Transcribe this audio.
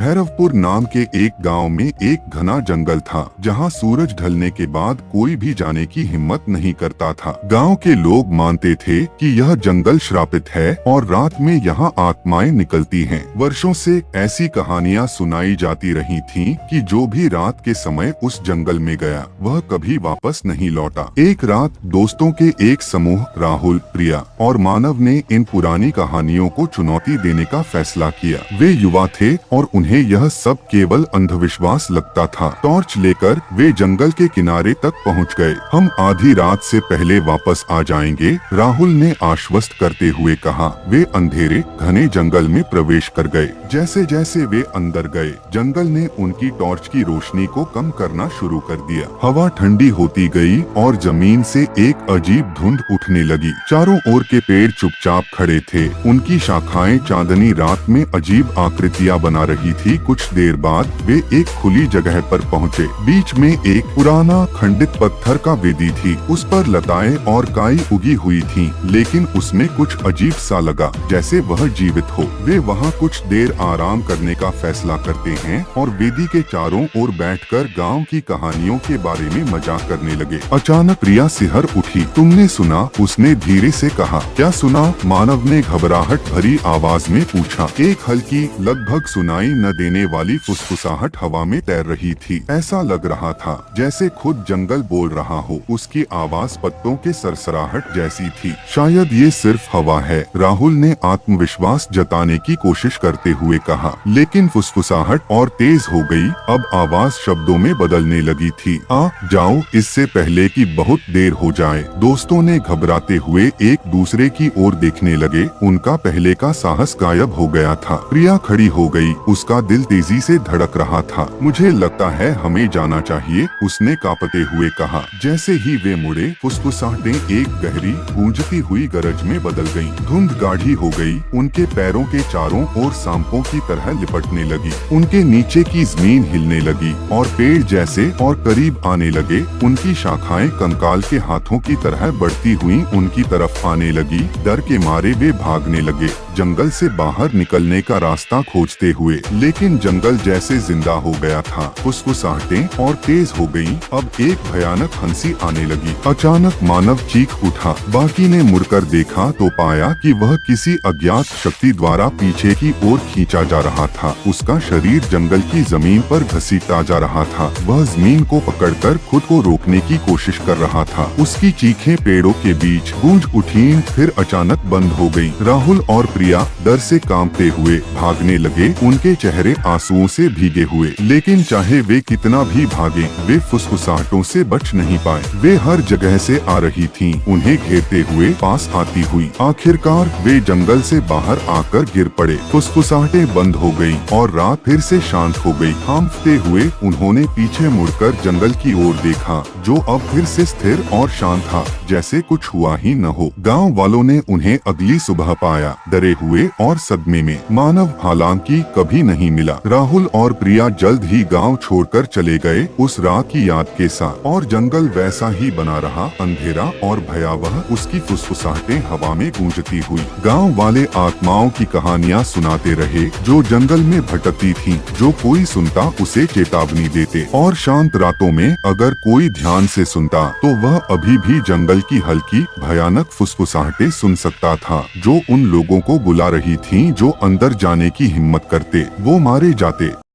भैरवपुर नाम के एक गांव में एक घना जंगल था, जहां सूरज ढलने के बाद कोई भी जाने की हिम्मत नहीं करता था। गांव के लोग मानते थे कि यह जंगल श्रापित है और रात में यहां आत्माएं निकलती हैं। वर्षों से ऐसी कहानियां सुनाई जाती रही थीं कि जो भी रात के समय उस जंगल में गया वह कभी वापस नहीं लौटा। एक रात दोस्तों के एक समूह राहुल, प्रिया और मानव ने इन पुरानी कहानियों को चुनौती देने का फैसला किया। वे युवा थे और उन्हें यह सब केवल अंधविश्वास लगता था। टॉर्च लेकर वे जंगल के किनारे तक पहुंच गए। हम आधी रात से पहले वापस आ जाएंगे, राहुल ने आश्वस्त करते हुए कहा। वे अंधेरे घने जंगल में प्रवेश कर गए। जैसे जैसे वे अंदर गए, जंगल ने उनकी टॉर्च की रोशनी को कम करना शुरू कर दिया। हवा ठंडी होती गई और जमीन से एक अजीब धुंध उठने लगी। चारों ओर के पेड़ चुपचाप खड़े थे, उनकी शाखाएं चांदनी रात में अजीब आकृतियां बना रही थी। कुछ देर बाद वे एक खुली जगह पर पहुँचे। बीच में एक पुराना खंडित पत्थर का वेदी थी। उस पर लताएं और काई उगी हुई थी, लेकिन उसमें कुछ अजीब सा लगा, जैसे वह जीवित हो। वे वहाँ कुछ देर आराम करने का फैसला करते हैं और वेदी के चारों ओर बैठकर गांव की कहानियों के बारे में मजाक करने लगे। अचानक प्रिया सिहर उठी। तुमने सुना? उसने धीरे से कहा। क्या सुना? मानव ने घबराहट भरी आवाज में पूछा। एक हल्की, लगभग सुनाई न देने वाली फुसफुसाहट हवा में तैर रही थी। ऐसा लग रहा था जैसे खुद जंगल बोल रहा हो। उसकी आवाज पत्तों के सरसराहट जैसी थी। शायद ये सिर्फ हवा है, राहुल ने आत्मविश्वास जताने की कोशिश करते हुए कहा। लेकिन फुसफुसाहट और तेज हो गई। अब आवाज शब्दों में बदलने लगी थी। आ जाओ, इससे पहले कि बहुत देर हो जाए। दोस्तों ने घबराते हुए एक दूसरे की ओर देखने लगे। उनका पहले का साहस गायब हो गया था। प्रिया खड़ी हो गई। उसका दिल तेजी से धड़क रहा था। मुझे लगता है हमें जाना चाहिए, उसने कांपते हुए कहा। जैसे ही वे मुड़े, फुसफुसाहटें एक गहरी गूंजती हुई गरज में बदल गईं। धुंध गाढ़ी हो गई। उनके पैरों के चारों ओर सांपों की तरह लिपटने लगी। उनके नीचे की जमीन हिलने लगी और पेड़ जैसे और करीब आने लगे। उनकी शाखाएं कंकाल के हाथों की तरह बढ़ती हुई उनकी तरफ आने लगी। डर के मारे वे भागने लगे, जंगल से बाहर निकलने का रास्ता खोजते हुए। लेकिन जंगल जैसे जिंदा हो गया था। फुसफुसाहटें और तेज हो गईं। अब एक भयानक हंसी आने लगी। अचानक मानव चीख उठा। बाकी ने मुड़कर देखा तो पाया कि वह किसी अज्ञात शक्ति द्वारा पीछे की ओर खींचा जा रहा था। उसका शरीर जंगल की जमीन पर घसीटा जा रहा था। वह जमीन को पकड़कर खुद को रोकने की कोशिश कर रहा था। उसकी चीखें पेड़ों के बीच गूंज उठीं, फिर अचानक बंद हो गईं। राहुल और प्रिया डर से कांपते हुए भागने लगे, उनके चेहरे आंसुओं से भीगे हुए। लेकिन चाहे वे कितना भी भागे, वे फुसफुसाहटों से बच नहीं पाए। वे हर जगह से आ रही थीं, उन्हें घेरते हुए, पास आती हुई। आखिरकार वे जंगल से बाहर आकर गिर पड़े। फुसफुसाहटें बंद हो गईं और रात फिर से शांत हो गई। कांपते हुए उन्होंने पीछे मुड़कर जंगल की ओर देखा, जो अब फिर से स्थिर और शांत था, जैसे कुछ हुआ ही न हो। गाँव वालों ने उन्हें अगली सुबह पाया, डरे हुए और सदमे में। मानव हालांकि कभी नहीं मिला। राहुल और प्रिया जल्द ही गांव छोड़कर चले गए, उस रात की याद के साथ। और जंगल वैसा ही बना रहा, अंधेरा और भयावह, उसकी फुसफुसाहटें हवा में गूंजती हुई। गांव वाले आत्माओं की कहानियां सुनाते रहे, जो जंगल में भटकती थीं। जो कोई सुनता उसे चेतावनी देते, और शांत रातों में अगर कोई ध्यान से सुनता तो वह अभी भी जंगल की हल्की भयानक फुसफुसाहटें सुन सकता था, जो उन लोगों को बुला रही थीं जो अंदर जाने की हिम्मत करते। वो मारे जाते।